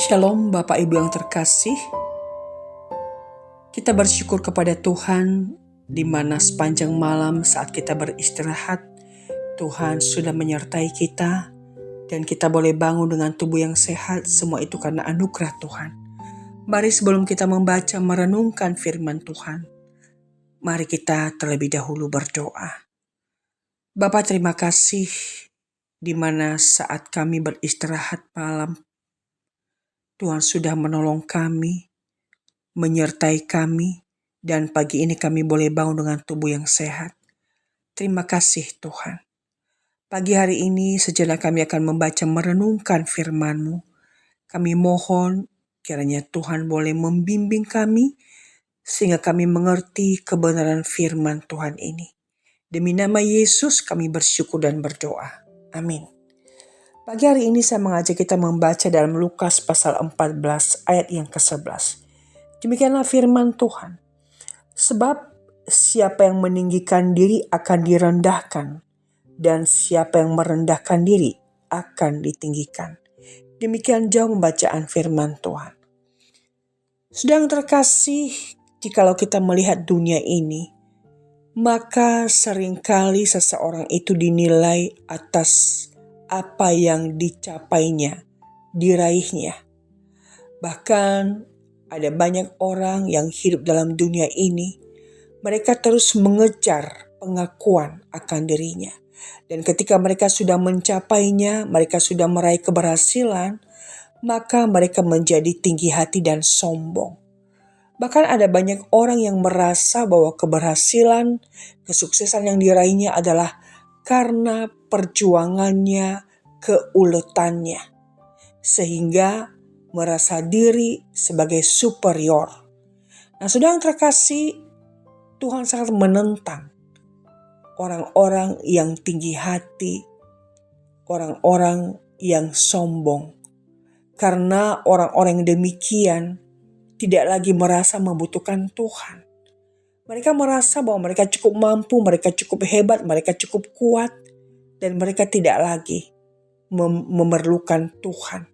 Shalom Bapak Ibu yang terkasih, kita bersyukur kepada Tuhan di mana sepanjang malam saat kita beristirahat, Tuhan sudah menyertai kita dan kita boleh bangun dengan tubuh yang sehat, semua itu karena anugerah Tuhan. Mari sebelum kita membaca merenungkan firman Tuhan, mari kita terlebih dahulu berdoa. Bapa, terima kasih di mana saat kami beristirahat malam, Tuhan sudah menolong kami, menyertai kami, dan pagi ini kami boleh bangun dengan tubuh yang sehat. Terima kasih Tuhan. Pagi hari ini sejenak kami akan membaca merenungkan firman-Mu. Kami mohon kiranya Tuhan boleh membimbing kami sehingga kami mengerti kebenaran firman Tuhan ini. Demi nama Yesus kami bersyukur dan berdoa. Amin. Pagi hari ini saya mengajak kita membaca dalam Lukas pasal 14 ayat yang ke-11. Demikianlah firman Tuhan. Sebab siapa yang meninggikan diri akan direndahkan, dan siapa yang merendahkan diri akan ditinggikan. Demikian jauh pembacaan firman Tuhan. Sedang terkasih, jikalau kita melihat dunia ini, maka seringkali seseorang itu dinilai atas apa yang dicapainya, diraihnya. Bahkan ada banyak orang yang hidup dalam dunia ini, mereka terus mengejar pengakuan akan dirinya. Dan ketika mereka sudah mencapainya, mereka sudah meraih keberhasilan, maka mereka menjadi tinggi hati dan sombong. Bahkan ada banyak orang yang merasa bahwa keberhasilan, kesuksesan yang diraihnya adalah karena perjuangannya, keuletannya. Sehingga merasa diri sebagai superior. Nah, saudara terkasih, Tuhan sangat menentang orang-orang yang tinggi hati, orang-orang yang sombong. Karena orang-orang yang demikian tidak lagi merasa membutuhkan Tuhan. Mereka merasa bahwa mereka cukup mampu, mereka cukup hebat, mereka cukup kuat, dan mereka tidak lagi memerlukan Tuhan.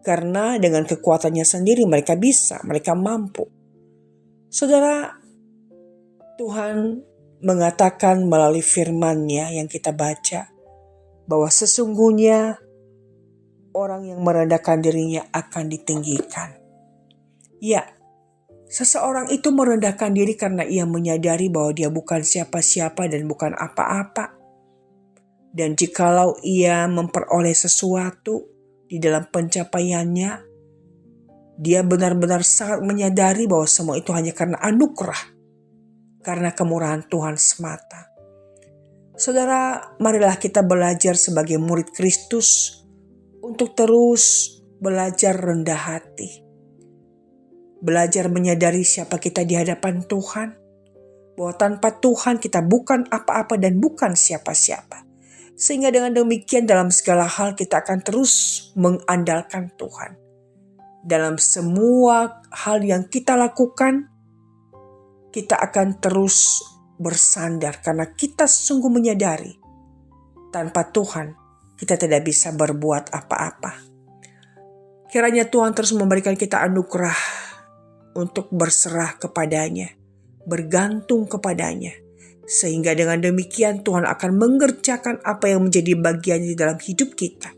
Karena dengan kekuatannya sendiri mereka bisa, mereka mampu. Saudara, Tuhan mengatakan melalui firman-Nya yang kita baca, bahwa sesungguhnya orang yang merendahkan dirinya akan ditinggikan. Ya, seseorang itu merendahkan diri karena ia menyadari bahwa dia bukan siapa-siapa dan bukan apa-apa. Dan jikalau ia memperoleh sesuatu di dalam pencapaiannya, dia benar-benar sangat menyadari bahwa semua itu hanya karena anugerah, karena kemurahan Tuhan semata. Saudara, marilah kita belajar sebagai murid Kristus untuk terus belajar rendah hati. Belajar menyadari siapa kita di hadapan Tuhan, bahwa tanpa Tuhan kita bukan apa-apa dan bukan siapa-siapa. Sehingga dengan demikian dalam segala hal kita akan terus mengandalkan Tuhan. Dalam semua hal yang kita lakukan, kita akan terus bersandar karena kita sungguh menyadari tanpa Tuhan kita tidak bisa berbuat apa-apa. Kiranya Tuhan terus memberikan kita anugerah untuk berserah kepadanya, bergantung kepadanya. Sehingga dengan demikian Tuhan akan mengerjakan apa yang menjadi bagiannya di dalam hidup kita.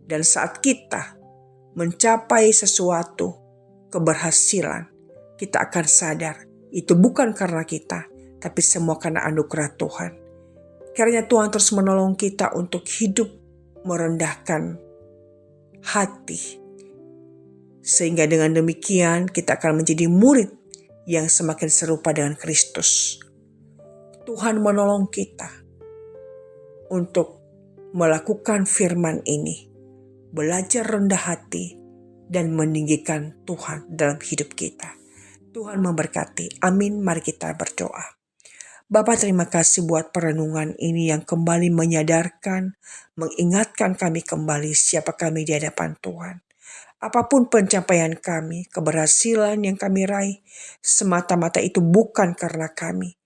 Dan saat kita mencapai sesuatu keberhasilan, kita akan sadar itu bukan karena kita, tapi semua karena anugerah Tuhan. Kiranya Tuhan terus menolong kita untuk hidup merendahkan hati. Sehingga dengan demikian kita akan menjadi murid yang semakin serupa dengan Kristus. Tuhan menolong kita untuk melakukan firman ini, belajar rendah hati dan meninggikan Tuhan dalam hidup kita. Tuhan memberkati. Amin. Mari kita berdoa. Bapa, terima kasih buat perenungan ini yang kembali menyadarkan, mengingatkan kami kembali siapa kami di hadapan Tuhan. Apapun pencapaian kami, keberhasilan yang kami raih, semata-mata itu bukan karena kami.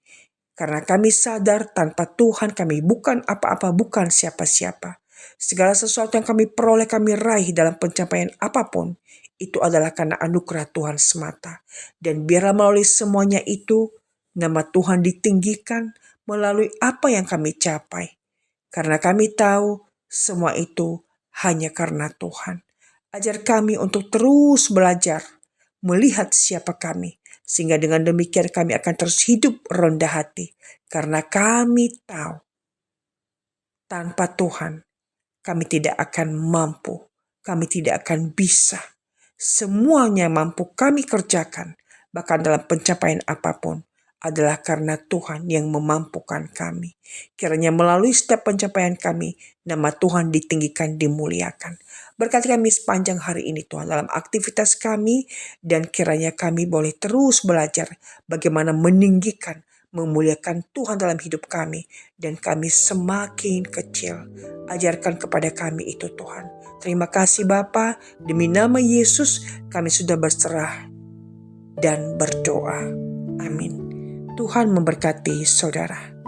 Karena kami sadar tanpa Tuhan kami bukan apa-apa, bukan siapa-siapa. Segala sesuatu yang kami peroleh, kami raih dalam pencapaian apapun, itu adalah karena anugerah Tuhan semata. Dan biarlah melalui semuanya itu, nama Tuhan ditinggikan melalui apa yang kami capai. Karena kami tahu semua itu hanya karena Tuhan. Ajar kami untuk terus belajar, melihat siapa kami, sehingga dengan demikian kami akan terus hidup rendah hati. Karena kami tahu tanpa Tuhan kami tidak akan mampu, kami tidak akan bisa. Semuanya mampu kami kerjakan, bahkan dalam pencapaian apapun, adalah karena Tuhan yang memampukan kami. Kiranya melalui setiap pencapaian kami, nama Tuhan ditinggikan, dimuliakan. Berkati kami sepanjang hari ini Tuhan dalam aktivitas kami, dan kiranya kami boleh terus belajar bagaimana meninggikan, memuliakan Tuhan dalam hidup kami, dan kami semakin kecil. Ajarkan kepada kami itu Tuhan. Terima kasih Bapa, demi nama Yesus kami sudah berserah dan berdoa. Amin. Tuhan memberkati saudara.